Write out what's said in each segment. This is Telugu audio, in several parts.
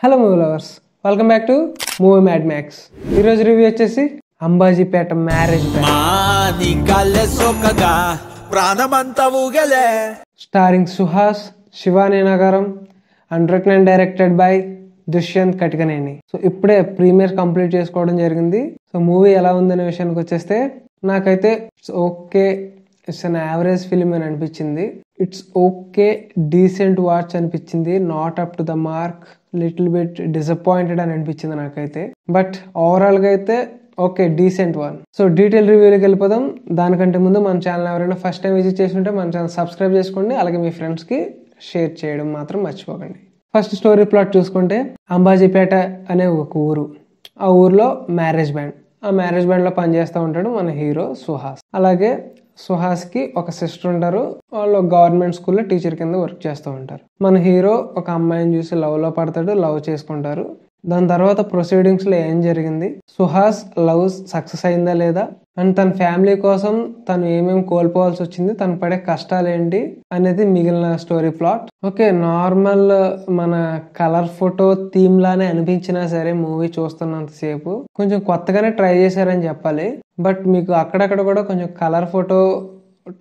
Hello movie lovers, welcome back to Movie Mad Max. ఈరోజు రివ్యూ వచ్చేసి Ambajipeta marriage starring Suhas, Shivani Nagaram and written and directed by Dushyanth Katikaneni. So ఇప్పుడే ప్రీమియర్ కంప్లీట్ చేసుకోవడం జరిగింది. సో మూవీ ఎలా ఉందనే విషయానికి వచ్చేస్తే నాకైతే okay, it's an average film అని అనిపించింది. ఇట్స్ ఓకే, డీసెంట్ వాచ్ అనిపించింది. Not up to the mark, little bit disappointed అని అనిపించింది నాకైతే. బట్ ఓవరాల్ గా అయితే okay, decent one. So detail రివ్యూలోకి వెళ్ళిపోదాం. దానికంటే ముందు మన ఛానల్ ఎవరైనా ఫస్ట్ టైం విజిట్ చేస్తుంటే మన ఛానల్ సబ్స్క్రైబ్ చేసుకోండి. అలాగే మీ ఫ్రెండ్స్ కి షేర్ చేయడం మాత్రం మర్చిపోకండి. ఫస్ట్ స్టోరీ ప్లాట్ చూసుకుంటే, అంబాజీపేట అనే ఒక ఊరు. ఆ ఊర్లో మ్యారేజ్ బ్యాండ్, ఆ మ్యారేజ్ బ్యాండ్ లో పనిచేస్తూ ఉంటాడు మన హీరో సుహాస్. అలాగే సుహాస్ కి ఒక సిస్టర్ ఉంటారు. వాళ్ళు గవర్నమెంట్ స్కూల్లో టీచర్ కింద వర్క్ చేస్తూ ఉంటారు. మన హీరో ఒక అమ్మాయిని చూసి లవ్ లో పడతాడు, లవ్ చేసుకుంటారు. దాని తర్వాత ప్రొసీడింగ్స్ లో ఏం జరిగింది, సుహాస్ లవ్ సక్సెస్ అయిందా లేదా, అండ్ తన ఫ్యామిలీ కోసం తను ఏమేమి కోల్పోవాల్సి వచ్చింది, తను పడే కష్టాలు ఏంటి అనేది మిగిలిన స్టోరీ ప్లాట్. ఓకే, నార్మల్ మన కలర్ ఫోటో థీమ్ లానే అనిపించినా సరే మూవీ చూస్తున్నంత సేపు కొంచెం కొత్తగానే ట్రై చేశారని చెప్పాలి. బట్ మీకు అక్కడక్కడ కూడా కొంచెం కలర్ ఫోటో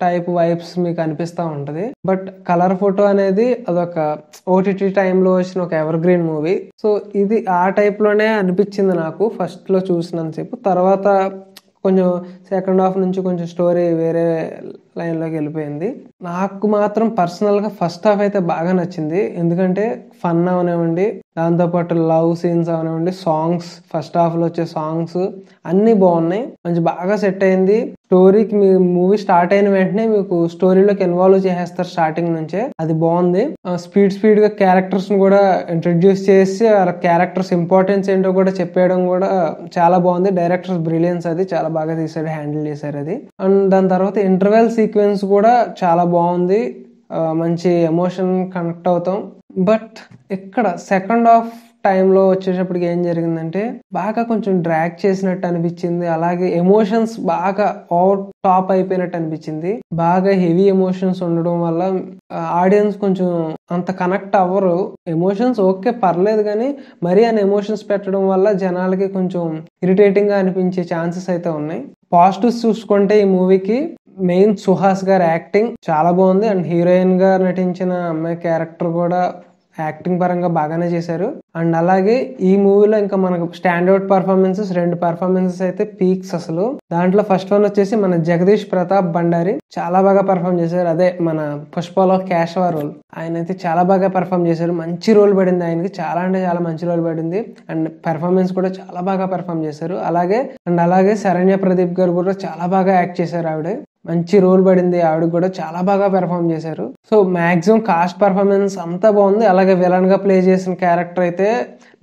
టైప్ వైబ్స్ మీకు అనిపిస్తూ ఉంటది. బట్ కలర్ ఫోటో అనేది అదొక ఓటీటీ టైంలో వచ్చిన ఒక ఎవర్ గ్రీన్ మూవీ. సో ఇది ఆ టైప్ లోనే అనిపించింది నాకు ఫస్ట్ లో చూసినంతసేపు. తర్వాత కొంచెం సెకండ్ హాఫ్ నుంచి కొంచెం స్టోరీ వేరే లైన్ లోకి వెళ్ళిపోయింది. నాకు మాత్రం పర్సనల్ గా ఫస్ట్ హాఫ్ అయితే బాగా నచ్చింది. ఎందుకంటే ఫన్ అవనివ్వండి, దాంతోపాటు లవ్ సీన్స్ అవనివ్వండి, సాంగ్స్, ఫస్ట్ హాఫ్ లో వచ్చే సాంగ్స్ అన్ని బాగున్నాయి, మంచి బాగా సెట్ అయింది. స్టోరీకి మీ మూవీ స్టార్ట్ అయిన వెంటనే మీకు స్టోరీలోకి ఇన్వాల్వ్ చేసేస్తారు స్టార్టింగ్ నుంచే, అది బాగుంది. స్పీడ్ గా క్యారెక్టర్స్ ని కూడా ఇంట్రడ్యూస్ చేసి ఆ క్యారెక్టర్స్ ఇంపార్టెన్స్ ఏంటో కూడా చెప్పేయడం కూడా చాలా బాగుంది. డైరెక్టర్స్ బ్రిలియన్స్, అది చాలా బాగా తీసాడు, హ్యాండిల్ చేశారు అది. అండ్ దాని తర్వాత ఇంటర్వెల్ సీక్వెన్స్ కూడా చాలా బాగుంది, మంచి ఎమోషన్ కనెక్ట్ అవుతాం. బట్ ఇక్కడ సెకండ్ హాఫ్ టైంలో వచ్చేటప్పటికి ఏం జరిగిందంటే బాగా కొంచెం డ్రాగ్ చేసినట్టు అనిపించింది. అలాగే ఎమోషన్స్ బాగా ఓవర్ టాప్ అయిపోయినట్టు అనిపించింది. బాగా హెవీ ఎమోషన్స్ ఉండడం వల్ల ఆడియన్స్ కొంచెం అంత కనెక్ట్ అవ్వరు. ఎమోషన్స్ ఓకే పర్లేదు, కానీ మరీ అని ఎమోషన్స్ పెట్టడం వల్ల జనాలకి కొంచెం ఇరిటేటింగ్ గా అనిపించే ఛాన్సెస్ అయితే ఉన్నాయి. పాజిటివ్స్ చూసుకుంటే ఈ మూవీకి మెయిన్ సుహాస్ గారి యాక్టింగ్ చాలా బాగుంది. అండ్ హీరోయిన్ గా నటించిన అమ్మాయి క్యారెక్టర్ కూడా యాక్టింగ్ పరంగా బాగానే చేశారు. అండ్ అలాగే ఈ మూవీలో ఇంకా మనకు స్టాండర్డ్ పర్ఫార్మెన్సెస్, 2 పర్ఫార్మెన్సెస్ అయితే పీక్స్ అసలు. దాంట్లో ఫస్ట్ వన్ వచ్చేసి మన జగదీష్ ప్రతాప్ బండారి చాలా బాగా పర్ఫామ్ చేశారు. అదే మన పుష్పలో కేశవ రోల్, ఆయన అయితే చాలా బాగా పర్ఫామ్ చేశారు. మంచి రోల్ పడింది ఆయనకి, చాలా అంటే చాలా మంచి రోల్ పడింది. అండ్ పెర్ఫార్మెన్స్ కూడా చాలా బాగా పర్ఫామ్ చేశారు. అలాగే శరణ్య ప్రదీప్ గారు కూడా చాలా బాగా యాక్ట్ చేశారు. ఆవిడ మంచి రోల్ పడింది, ఆవిడ కూడా చాలా బాగా పెర్ఫామ్ చేశారు. సో మాక్సిమం కాస్ట్ పర్ఫార్మెన్స్ అంతా బాగుంది. అలాగే విలన్ గా ప్లే చేసిన క్యారెక్టర్ అయితే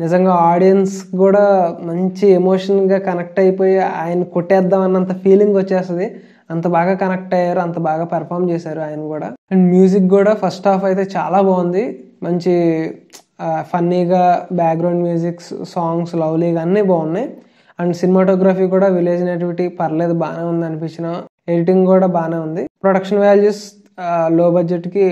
నిజంగా ఆడియన్స్ కూడా మంచి ఎమోషన్ గా కనెక్ట్ అయిపోయి ఆయన కొట్టేద్దాం అన్నంత ఫీలింగ్ వచ్చేస్తుంది. అంత బాగా కనెక్ట్ అయ్యారు, అంత బాగా పెర్ఫామ్ చేశారు ఆయన కూడా. అండ్ మ్యూజిక్ కూడా ఫస్ట్ హాఫ్ అయితే చాలా బాగుంది, మంచి ఫన్నీగా బ్యాక్గ్రౌండ్ మ్యూజిక్, సాంగ్స్ లవ్లీగా అన్నీ బాగున్నాయి. అండ్ సినిమాటోగ్రఫీ కూడా విలేజ్ నేటివిటీ పర్లేదు, బాగానే ఉంది అనిపించిన. ఎడిటింగ్ కూడా బాగానే ఉంది. ప్రొడక్షన్ వాల్యూస్ లో బడ్జెట్ కి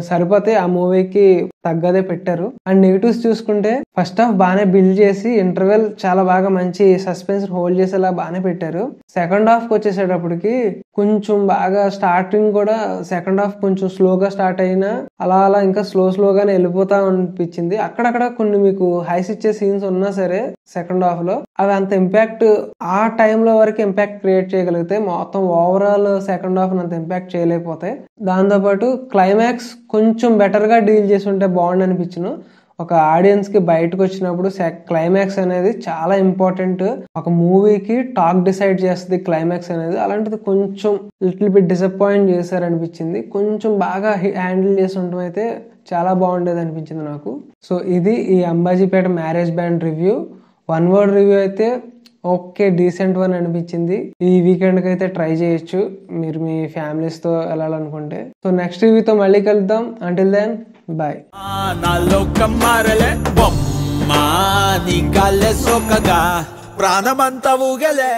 సరిపోతే ఆ మూవీకి తగ్గదే పెట్టారు. అండ్ నెగిటివ్స్ చూసుకుంటే ఫస్ట్ హాఫ్ బాగానే బిల్డ్ చేసి ఇంటర్వెల్ చాలా బాగా మంచి సస్పెన్స్ హోల్డ్ చేసేలా బాగానే పెట్టారు. సెకండ్ హాఫ్ కి వచ్చేసేటప్పటికి కొంచెం బాగా స్టార్టింగ్ కూడా సెకండ్ హాఫ్ కొంచెం స్లోగా స్టార్ట్ అయినా అలా ఇంకా స్లోగానే వెళ్ళిపోతా అనిపించింది. అక్కడక్కడ కొన్ని మీకు హైస్ ఇచ్చే సీన్స్ ఉన్నా సరే సెకండ్ హాఫ్ లో అవి అంత ఇంపాక్ట్ ఆ టైంలో వరకు ఇంపాక్ట్ క్రియేట్ చేయగలిగితే మొత్తం ఓవరాల్ సెకండ్ హాఫ్ అంత ఇంపాక్ట్ చేయలేకపోతాయి. దాంతోపాటు క్లైమాక్స్ కొంచెం బెటర్ గా డీల్ చేసి ఉంటే బాగుండు అనిపించును. ఒక ఆడియన్స్ కి బయటకు వచ్చినప్పుడు క్లైమాక్స్ అనేది చాలా ఇంపార్టెంట్. ఒక మూవీకి టాక్ డిసైడ్ చేస్తుంది క్లైమాక్స్ అనేది. అలాంటిది కొంచెం లిటిల్ బిట్ డిసప్పాయింట్ చేశారనిపించింది. కొంచెం బాగా హ్యాండిల్ చేసి ఉండటం అయితే చాలా బాగుండేది అనిపించింది నాకు. సో ఇది ఈ Ambajipeta marriage band review. 1 word review అయితే ఓకే, డీసెంట్ వన్ అనిపించింది. ఈ వీకెండ్ కి అయితే ట్రై చేయొచ్చు మీరు మీ ఫ్యామిలీస్ తో వెళ్ళాలనుకుంటే. సో నెక్స్ట్ రివ్యూతో మళ్ళీ కలుద్దాం. Until then bye. ప్రాణమంతా ఊగలే.